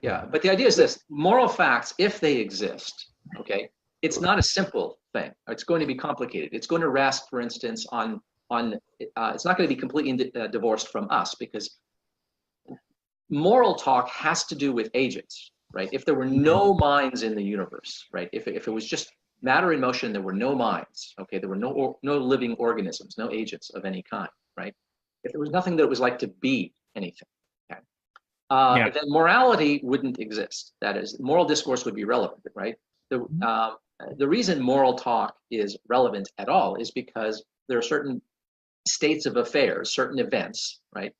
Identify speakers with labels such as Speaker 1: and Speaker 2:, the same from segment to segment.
Speaker 1: Yeah, but the idea is this: moral facts, if they exist, okay, it's not a simple thing. It's going to be complicated. It's going to rest, for instance, on it's not going to be completely divorced from us, because moral talk has to do with agents, right? If there were no minds in the universe, right? If it was just matter in motion, there were no minds, okay? There were no living organisms, no agents of any kind, right? If there was nothing that it was like to be anything, okay? Then morality wouldn't exist. That is, moral discourse would be relevant, right? The reason moral talk is relevant at all is because there are certain states of affairs, certain events, right,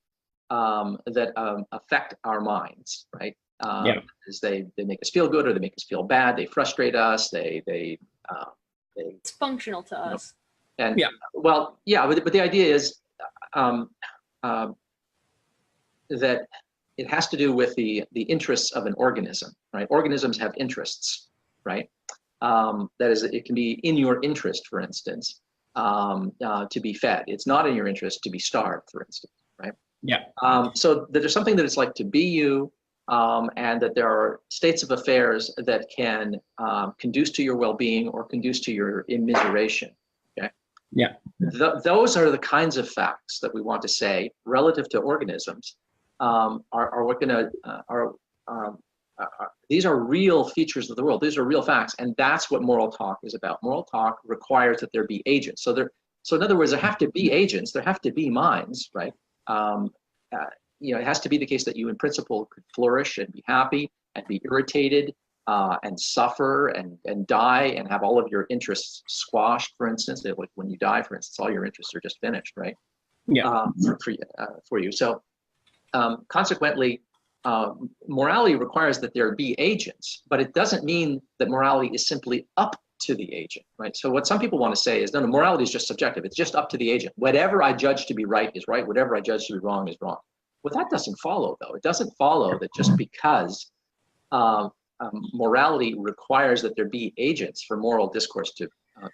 Speaker 1: that affect our minds, right? As they make us feel good or they make us feel bad. They frustrate us.
Speaker 2: It's functional to us.
Speaker 1: And well, yeah, but the idea is that it has to do with the interests of an organism, right? Organisms have interests, right? That is, it can be in your interest, for instance, to be fed. It's not in your interest to be starved, for instance, right? So that there's something that it's like to be you, and that there are states of affairs that can conduce to your well-being or conduce to your immiseration. Okay. Those are the kinds of facts that we want to say relative to organisms. These are real features of the world. These are real facts, and that's what moral talk is about. Moral talk requires that there be agents. So in other words, there have to be agents. There have to be minds, right? It has to be the case that you, in principle, could flourish and be happy and be irritated and suffer and die and have all of your interests squashed. For instance, like when you die, for instance, all your interests are just finished, right? For you. So consequently, morality requires that there be agents, but it doesn't mean that morality is simply up to the agent, right? So what some people want to say is, no, morality is just subjective. It's just up to the agent. Whatever I judge to be right is right. Whatever I judge to be wrong is wrong. Well, that doesn't follow, though. It doesn't follow that just because morality requires that there be agents for moral discourse to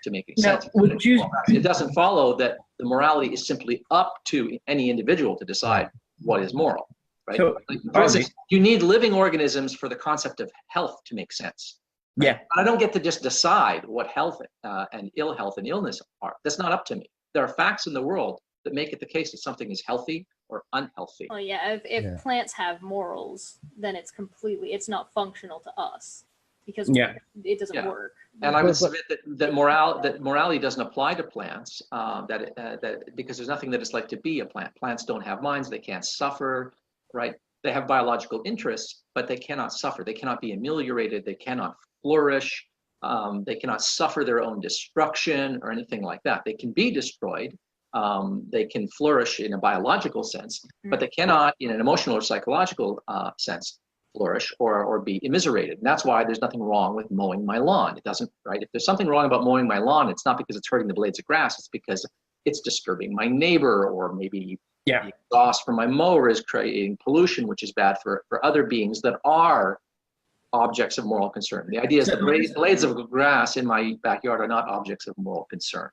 Speaker 1: make any sense. It doesn't follow that the morality is simply up to any individual to decide what is moral, right?
Speaker 3: So,
Speaker 1: for instance, you need living organisms for the concept of health to make sense. Right? But I don't get to just decide what health and ill health and illness are. That's not up to me. There are facts in the world that make it the case that something is healthy or unhealthy.
Speaker 2: Oh yeah, if plants have morals, then it's not functional to us because it doesn't work.
Speaker 1: And I would submit that morality doesn't apply to plants. Because there's nothing that it's like to be a plant. Plants don't have minds. They can't suffer, right? They have biological interests, but they cannot suffer. They cannot be ameliorated. They cannot flourish. They cannot suffer their own destruction or anything like that. They can be destroyed. They can flourish in a biological sense, but they cannot, in an emotional or psychological sense, flourish or be immiserated. And that's why there's nothing wrong with mowing my lawn. It doesn't, right? If there's something wrong about mowing my lawn, it's not because it's hurting the blades of grass. It's because it's disturbing my neighbor, or maybe the exhaust from my mower is creating pollution, which is bad for other beings that are objects of moral concern. The idea is that the blades of grass in my backyard are not objects of moral concern.